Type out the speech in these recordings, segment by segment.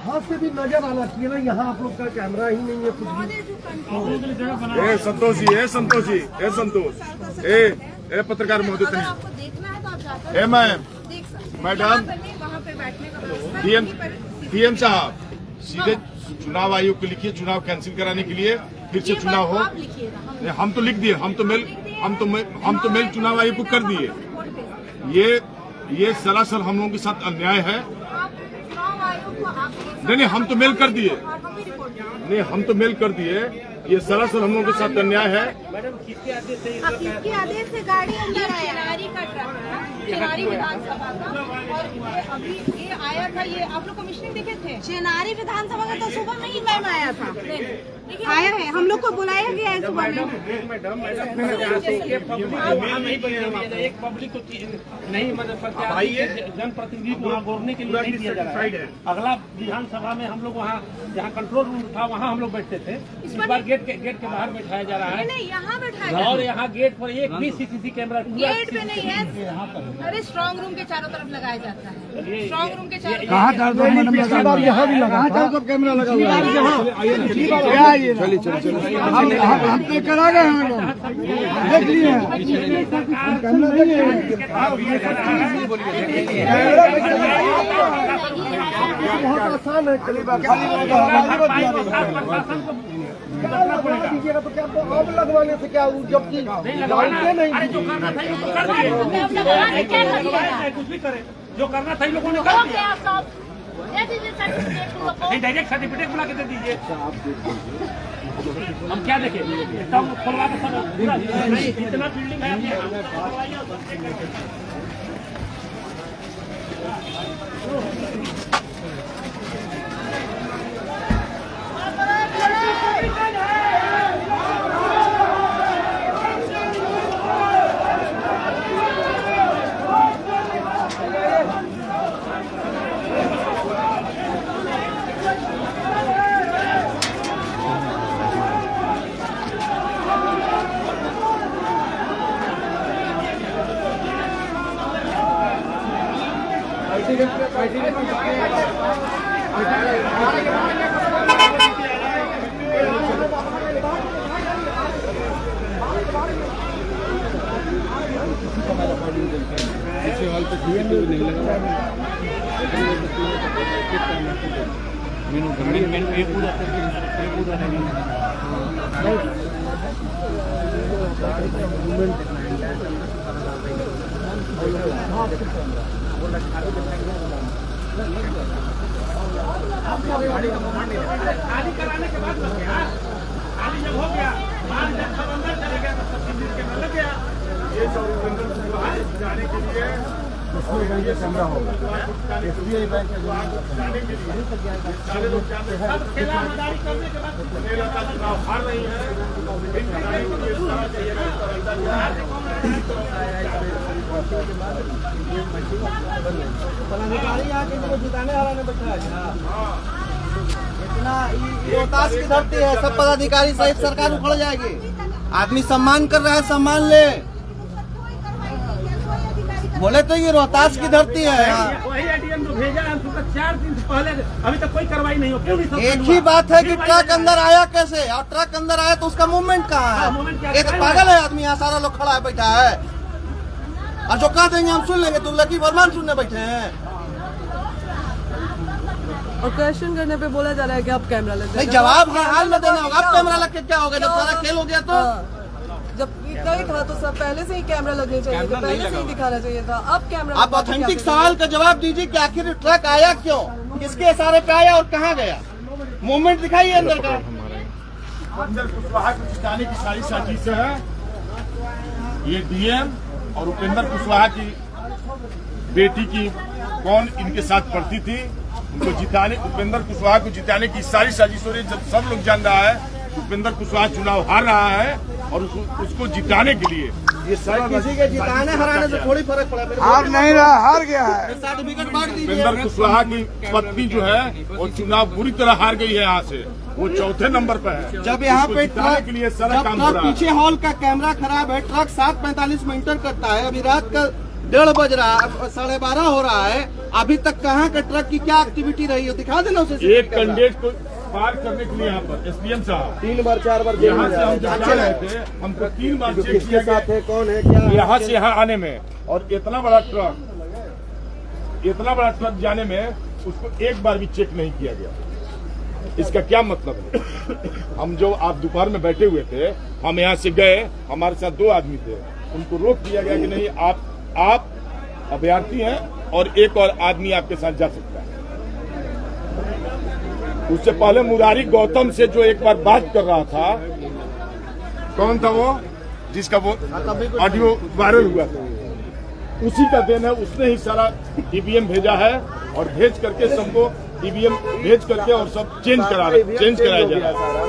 वहाँ से भी नजर आना चाहिए ना, यहाँ आप लोग का कैमरा ही नहीं है कुछ भी। ए संतोष जी, ए संतोष जी, ए संतोष, ए पत्रकार महोदय, ए मैडम, डीएम साहब सीधे चुनाव आयोग को लिखिए, चुनाव कैंसिल कराने के लिए, फिर से चुनाव हो। हम तो लिख दिए, हम तो मेल चुनाव आयोग को कर दिए। ये सरासर हम लोगों के साथ अन्याय है। नहीं, हम तो मेल कर दिए। नहीं, हम तो मेल कर दिए। ये सरासर हम लोगों के साथ अन्याय है। मैडम, किसके आदेश से गाड़ी अंदर आया? चेनारी विधानसभा का, और अभी ये आया था। ये आप लोग कमिश्निंग देखे थे? चेनारी विधानसभा का तो सुबह में ही मैम आया था, आया है, हम लोग को बुलाया गया है सुबह में। एक पब्लिक को नहीं, मतलब जनप्रतिनिधि को वहाँ गौरने के लिए नहीं दिया जा रहा है। अगला विधानसभा में हम लोग वहाँ जहाँ कंट्रोल रूम था वहाँ हम लोग बैठते थे। इस बार गेट के बाहर बैठाया जा रहा है। नहीं, यहाँ बैठाया, और यहाँ गेट पर एक भी सीसीटीवी कैमरा गेट पे नहीं है। अरे स्ट्रांग रूम के चारों तरफ लगाया जाता है। स्ट्रांग रूम के चारों कहाँ यहाँ भी लगा कैमरा लगा हुआ है। चलिए हम तो करा गए हैं, देख लिए कैमरा नहीं है। बहुत आसान है, दीजिएगा तो क्या अब लगवाने से क्या, जबकि नहीं कुछ भी करे, जो करना था लोगों ने कर दिया। डायरेक्ट सर्टिफिकेट बुला के दे दीजिए। हम क्या देखें, सब खुलवा के सब जितना बिल्डिंग है खाली कराने के बाद खाली जब हो गया, जब सब अंदर चले गया तो सब कैमरा लग गया। ये सब जाने के लिए ये कैमरा होगा। एसबीआई बैंक सारे लोग खेलामदारी करने के बाद चुनाव हार रही है। पदाधिकारी आके इनको जिताने हराने बैठा है। इतना रोहतास की धरती है, सब पदाधिकारी सहित सरकार उखड़ जाएगी। आदमी सम्मान कर रहा है, सम्मान ले। बोले तो ये रोहतास की धरती है। वही एडीएम जो भेजा है 4 दिन पहले, अभी तक कोई कार्रवाई नहीं हो। क्यों नहीं? एक ही बात है कि ट्रक अंदर आया कैसे, और ट्रक अंदर आया तो उसका मूवमेंट कहाँ है? एक पागल है आदमी, यहाँ सारा लोग खड़ा है, बैठा है, और जो कह देंगे हम सुन लेंगे। तुम लकी फरमान सुनने बैठे हैं। और क्वेश्चन करने पे बोला जा रहा है कि आप कैमरा लग नहीं, जवाब हाल में देना होगा। अब कैमरा लग के क्या होगा? जब सारा खेल हो गया तो जब इतना ही था तो सब पहले से ही कैमरा लगने चाहिए था, पहले से ही दिखाना चाहिए था। अब कैमरा, आप ऑथेंटिक सवाल का जवाब दीजिए कि आखिर ट्रक आया क्यों, किसके इशारे पे आया और कहाँ गया? मूवमेंट दिखाइए अंदर का। अंदर कुशवाहा को जिताने की सारी साजिश है। ये डीएम और उपेंद्र कुशवाहा की बेटी की कौन इनके साथ पढ़ती थी, उनको जिताने, उपेंद्र कुशवाहा को जिताने की सारी साजिश हो रही है। जब सब लोग जान रहा है उपेंद्र कुशवाहा चुनाव हार रहा है और उसको जिताने के लिए ये सारा किसी के जिताने हराने से थोड़ी फर्क पड़ा। हार नहीं रहा, हार गया है। सर्टिफिकेट बांट दीजिए। उपेंद्र कुशवाहा की पत्नी जो है वो चुनाव बुरी तरह हार गई है। यहाँ से वो चौथे नंबर पर है। जब यहाँ पे ट्रक के लिए सारा काम हो रहा है। पीछे हॉल का कैमरा खराब है, ट्रक 7:45 में इंटर करता है। अभी रात का 1:30 बज रहा है, 12:30 हो रहा है। अभी तक कहाँ का ट्रक की क्या एक्टिविटी रही हो, दिखा देना उसे। एक कैंडिडेट को पार करने के लिए यहाँ पर एसडीएम साहब 3 बार 4 बार यहाँ से हम जब जा रहे थे, हमको 3 बार चेक किया गया है, कौन है क्या है? यहाँ से यहाँ आने में, और इतना बड़ा ट्रक जाने में उसको एक बार भी चेक नहीं किया गया। इसका क्या मतलब है? हम जो आप दोपहर में बैठे हुए थे, हम यहाँ से गए, हमारे साथ 2 आदमी थे, उनको रोक दिया गया कि नहीं आप अभ्यर्थी हैं और एक और आदमी आपके साथ जा सकता है। उससे पहले मुरारी गौतम से जो एक बार बात कर रहा था, कौन था वो जिसका वो ऑडियो वायरल हुआ था, उसी का देन है। उसने ही सारा ईवीएम भेजा है और भेज करके सबको ईवीएम भेज करके और सब चेंज कराया जा रहा है।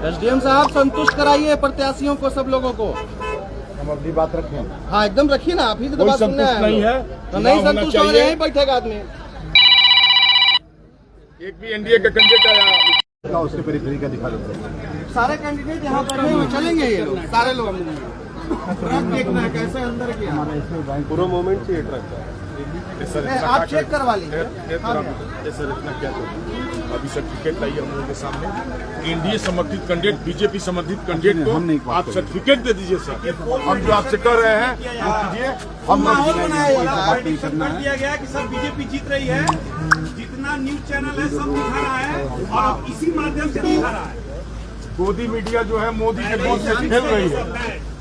एसडीएम साहब संतुष्ट कराइए प्रत्याशियों को, सब लोगों को। हम अपनी बात रखें। हाँ एकदम रखिए ना, आप ही तो कोई बात सुनना संतुष्ट नहीं है, तो नहीं संतुष्ट हो रहे हैं, बैठेगा आदमी। एक भी एनडीए का कैंडिडेट आया उसके पेरिफेरी का दिखा देते। सारे कैंडिडेट यहाँ बैठे हुए चलेंगे, ये लोग सारे लोग। ट्रक देखना है कैसे अंदर किया, पूरा मोमेंट चाहिए ट्रक का। आप चेक करवा लीजिए। सर इतना क्या अभी सर्टिफिकेट लाइए हम लोगों के सामने। एनडीए समर्थित कैंडिडेट, बीजेपी समर्थित कैंडिडेट को आप सर्टिफिकेट दे दीजिए सर। हम जो आपसे कर रहे हैं वो कीजिए। हम कर दिया गया कि सर बीजेपी जीत रही है, जितना न्यूज चैनल है सब दिखा रहा है और इसी माध्यम से दिखा रहा है। मोदी मीडिया जो है मोदी के वोट से खेल रही है।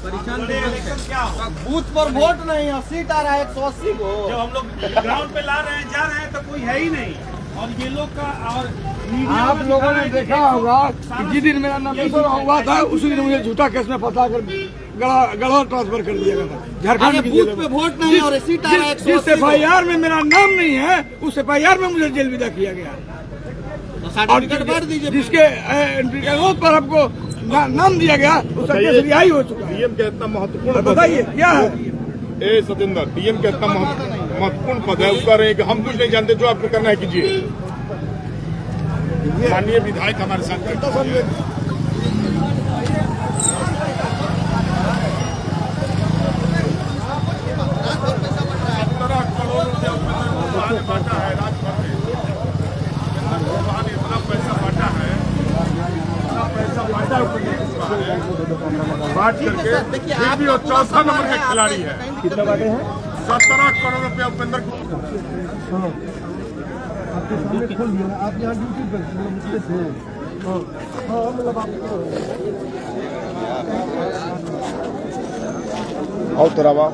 क्या होगा? बूथ पर वोट नहीं है, सीट आ रहा है 180 को। जब हम लोग ग्राउंड पे ला रहे हैं, जा रहे हैं तो कोई है ही नहीं। और ये लोग का और आप लोगों ने देखा होगा कि जिस दिन मेरा नामांकन हुआ था उसी दिन मुझे झूठा केस में फंसा कर गढ़वा ट्रांसफर कर दिया गया था झारखंड। बूथ पे वोट नहीं है और सीट आ रहा है 180 जिस FIR में मेरा नाम नहीं है उस FIR में मुझे जेल विदा किया गया। और जिसके अनुरोध पर हमको नाम दिया गया उसका केस रिहाई हो चुका है। डीएम का इतना महत्वपूर्ण बताइए क्या है? ए सतेंद्र, डीएम का इतना महत्वपूर्ण पद है, उसका रहे कि हम कुछ नहीं जानते, जो आपको करना है कीजिए। माननीय विधायक हमारे साथ बांटा है राजभर में, इतना पैसा बांटा है, इतना पैसा बांटा है, बांट करके फिर भी वो 4था नंबर का खिलाड़ी है। कितने बांटे हैं? 17 करोड़ रुपया उपेंद्र को। आपके सामने खोल दिया, आप यहाँ ड्यूटी पर थे। हाँ मतलब आओ तरावा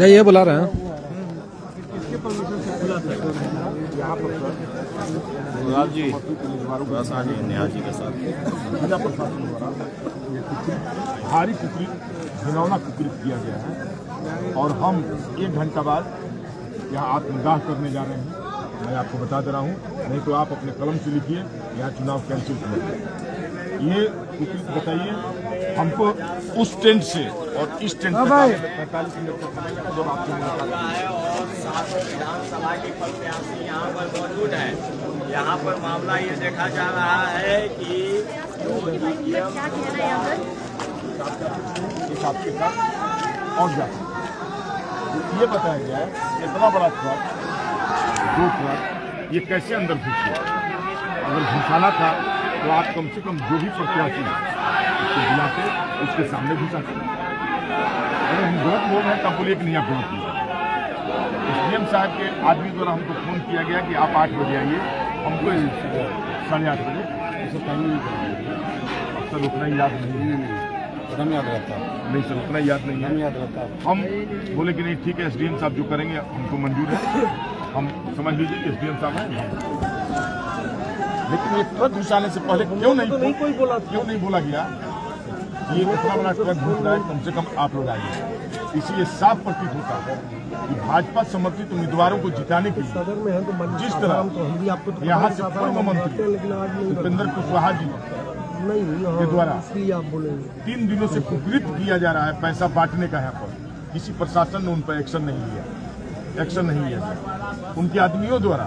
ये बुला रहे हैं। जी नेहा जी के साथ जिला प्रशासन द्वारा भारी घिनौना कुकृत किया गया है और हम 1 घंटा बाद यहाँ आत्मदाह करने जा रहे हैं। मैं आपको बता दे रहा हूँ, नहीं तो आप अपने कलम से लिखिए, यहाँ चुनाव कैंसिल करें। ये कुकृत बताइए हमको उस टेंट से और इस टेंट से 45 मिनट तक समय जब आपसे विधानसभा के प्रत्याशी यहाँ पर मौजूद है। यहाँ पर मामला ये देखा जा रहा है कि आपके साथ और जाए ये बताया गया है इतना बड़ा ट्रक 2 ट्रक ये कैसे अंदर घुस गया। अगर घुसाना था तो आप कम से कम जो भी प्रत्याशी उसको बुलाते उसके सामने घुसाते। अगर हम गलत लोग हैं तब बोलिए कि नहीं आप गलत लोग। एसडीएम साहब के आदमी द्वारा हमको फोन किया गया कि आप 8 बजे आइए, हमको 8:30 बजे इसे टाइम अक्सर उतना ही याद नहीं याद रहता नहीं सर, उतना याद नहीं है, याद रहता। हम बोले कि नहीं ठीक है एसडीएम साहब जो करेंगे हमको मंजूर है, हम समझ लीजिए कि एसडीएम साहब हैं। लेकिन ये ट्रक घुसाने से पहले क्यों नहीं बोला गया ये इतना बड़ा ट्रक घुस रहा है, कम से कम आप लोग आइए। इसी ये साफ प्रतीत होता है कि भाजपा समर्थित उम्मीदवारों को जिताने के लिए जिस तरह यहाँ से पूर्व मंत्री उपेंद्र कुशवाहा जी के द्वारा 3 दिनों से कुकृत किया जा रहा है, पैसा बांटने का। यहाँ पर किसी प्रशासन ने उन पर एक्शन नहीं लिया गया। उनके आदमियों द्वारा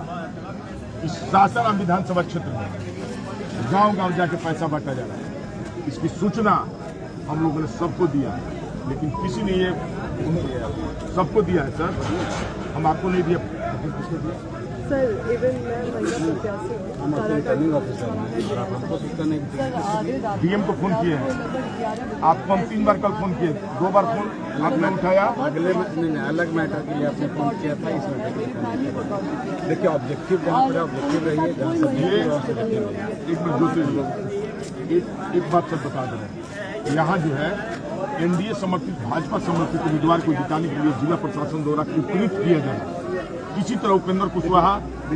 इस सासाराम विधानसभा क्षेत्र में गांव-गांव जाके पैसा बांटा जा रहा है। इसकी सूचना हम लोगों ने सबको दिया। लेकिन किसी ने ये सबको दिया है सर, हम आपको नहीं दिया। सर इवन मैं महिला प्रत्याशी हूँ, डीएम को फोन किए हैं आपको, हम 3 बार कल फोन किए, 2 बार फोन आपने उठाया। अगले अलग मैटर के लिए आपने फोन किया था, इस मैटर के लिए देखिए ऑब्जेक्टिव जहाँ पर ऑब्जेक्टिव रहिए, एक बात सब बता दे रहे हैं, यहाँ जो है एनडीए समर्थित भाजपा समर्थित उम्मीदवार को जिताने के लिए जिला प्रशासन द्वारा कृत किया जाए। किसी तरह उपेंद्र कुशवाहा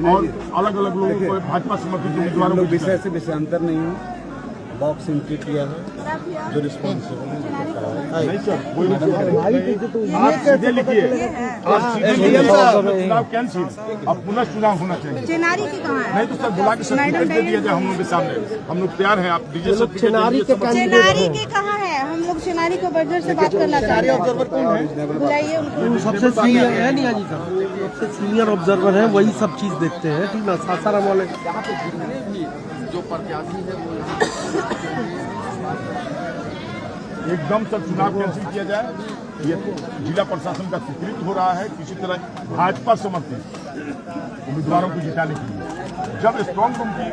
और अलग अलग लोगों को भाजपा समर्थित उम्मीदवारों को विषय से विषयांतर नहीं है, बॉक्स एंट्री किया है जो रिस्पॉन्सिबल है। नहीं सर, आप सीधे लिखिए, चुनाव कैंसिल, अब पुनः चुनाव होना चाहिए। चिनारी की कहाँ है? नहीं तो सर बुला के सर्टिफिकेट दे दिया जाए हम लोग के सामने, हम लोग तैयार हैं। आप दीजिए सर्टिफिकेट। चिनारी की कहाँ है? हम लोग चिनारी को बर्जर से बात करना चाहते हैं। बुलाइए उनको। सबसे सीनियर है नहीं जी साहब, सबसे सीनियर ऑब्जर्वर है, वही सब चीज देखते हैं। ठीक ना, सासाराम वाले जो प्रत्याशी है वो एकदम सर चुनाव कैंसिल किया जाए। ये जिला प्रशासन का स्वीकृत हो रहा है किसी तरह भाजपा समर्थित उम्मीदवारों को जिताने के लिए। जब स्ट्रॉन्ग रूम की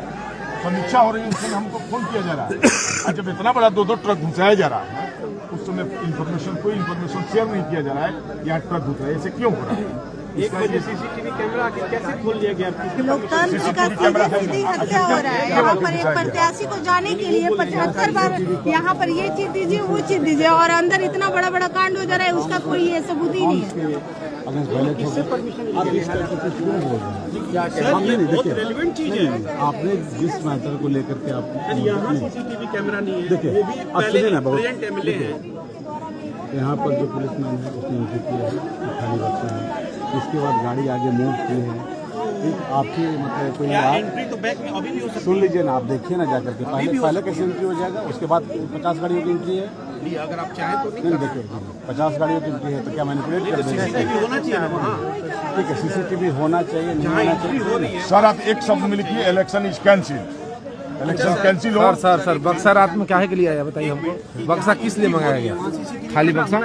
समीक्षा हो रही है उस समय हमको फोन किया जा रहा है, और जब इतना बड़ा 2-2 ट्रक घुसाया जा रहा है उस समय कोई इन्फॉर्मेशन शेयर नहीं किया जा रहा है, यहाँ ट्रक घुस रहा है, ऐसे क्यों हो रहा है? एक वजह सीसीटीवी कैमरा कैसे खोल दिया गया? लोकतंत्र का सीधी हत्या हो रहा है। यहाँ पर एक प्रत्याशी को जाने के लिए 75 बार यहाँ पर ये चीज दीजिए वो चीज दीजिए, और अंदर इतना बड़ा बड़ा कांड हो जा रहा है, उसका कोई ये सबूत ही नहीं है। बहुत रेलिवेंट चीज है। आपने जिस मैटर को लेकर के आप यहाँ सीसीटीवी कैमरा नहीं है, देखिए, वो भी पहले प्रेजेंट एमएलए है। यहाँ पर जो पुलिसमैन है उसने एंट्री किया है, खाली बच्चे हैं, इसके बाद गाड़ी आगे मूव की है। एक आपकी मतलब कोई एंट्री तो बैक में अभी भी हो सकती सुन लीजिए ना, आप देखिए ना जाकर के, पहले कैसे एंट्री हो जाएगा, उसके बाद 50 गाड़ियों की एंट्री है। अगर आप चाहें तो नहीं देखिए 50 गाड़ियों की एंट्री है तो क्या मैनिपुलेट कर देंगे? सीसीटीवी होना चाहिए ना वहाँ, ठीक है, सीसीटीवी होना चाहिए, नहीं जहाँ होना एंट्री हो रही है। सर आप एक शब्द में लिखिए, election is cancel. Election cancel हो। सर बक्सा रात में काहे के लिए आया बताइए हमको? बक्सा किस लिए मंगाया गया? खाली बक्सा,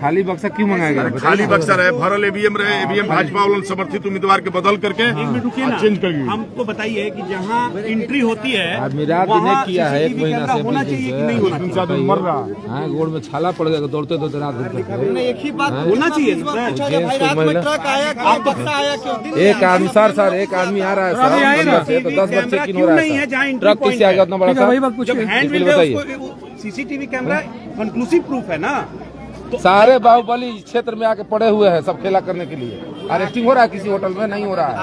खाली बक्सा क्यों मंगाया गया? खाली बक्सा रहे, भरल ईवीएम रहे, ईवीएम भाजपा वालों समर्थित उम्मीदवार के बदल करके चेंज कर गई। हमको बताइए कि जहाँ एंट्री होती है मेरा ने किया है 1 महीना से, होना चाहिए कि नहीं होना चाहिए? मर रहा हाँ, गोड़ में छाला पड़ गया, दौड़ते दौड़ते रात भर। एक ही बात होना चाहिए ना सर। एक आदमी सर एक आदमी आ रहा है सर, अंदर से तो 10 बच्चे किन हो रहा है, ट्रक किससे आ गया उतना बड़ा? जब हैंड व्हील है सीसीटीवी कैमरा कंक्लूसिव प्रूफ है ना। सारे बाहुबली क्षेत्र में आके पड़े हुए हैं सब खेला करने के लिए। अरेस्टिंग हो रहा है किसी होटल में? नहीं हो रहा है।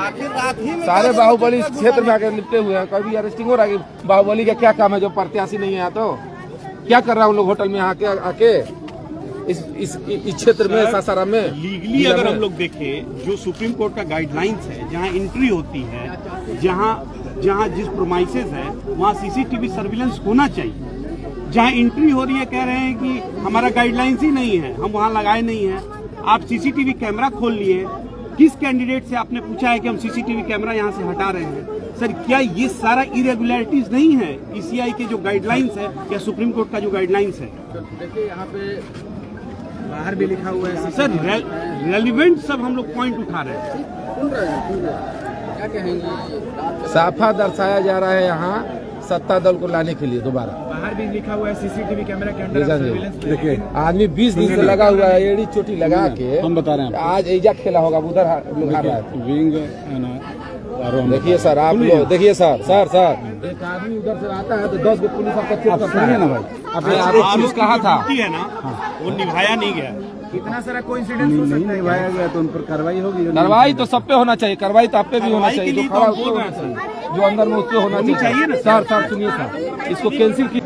सारे बाहुबली क्षेत्र में आके लिपटे हुए हैं, कभी अरेस्टिंग हो रहा है कि बाहुबली का क्या काम है? जो प्रत्याशी नहीं है तो क्या कर रहा है उन लोग होटल में आके इस क्षेत्र में, सासाराम में? लीगली अगर हम लोग देखें, जो सुप्रीम कोर्ट का गाइडलाइंस है, जहाँ एंट्री होती है, जहाँ जिस प्रोमाइसेस है वहाँ सीसीटीवी सर्विलेंस होना चाहिए। जहाँ एंट्री हो रही है कह रहे हैं कि हमारा गाइडलाइंस ही नहीं है, हम वहाँ लगाए नहीं हैं। आप सीसीटीवी कैमरा खोल लिए, किस कैंडिडेट से आपने पूछा है कि हम सीसीटीवी कैमरा यहाँ से हटा रहे हैं? सर क्या ये सारा इरेगुलरिटीज नहीं है ईसीआई के जो गाइडलाइंस है या सुप्रीम कोर्ट का जो गाइडलाइंस है? देखिए यहाँ पे बाहर भी लिखा हुआ है सर रेलिवेंट सब हम लोग पॉइंट उठा रहे हैं। क्या कहेंगे? साफा दर्शाया जा रहा है यहाँ सत्ता दल को लाने के लिए दोबारा। बाहर भी लिखा हुआ है सीसीटीवी कैमरा के अंदर देखिए आदमी 20 दिन से लगा हुआ है, एड़ी चोटी लगा के हम बता रहे हैं आज ऐजा खेला होगा, उधर लोग हार रहा है। विंग देखिए सर आप लोग देखिए सर एक आदमी उधर से आता है तो 10 गो पुलिस आपका चेक करता है ना भाई। आपने पुलिस कहा था है ना, वो निभाया नहीं गया। कितना सारा कोइंसिडेंस नहीं निभाया गया तो उन पर कार्रवाई होगी। कार्रवाई तो सब पे होना चाहिए, कार्रवाई तो आप पे भी होना चाहिए, जो खड़ा उस पे होना चाहिए, जो अंदर में उस पे होना चाहिए। सर सुनिए सर, इसको कैंसिल की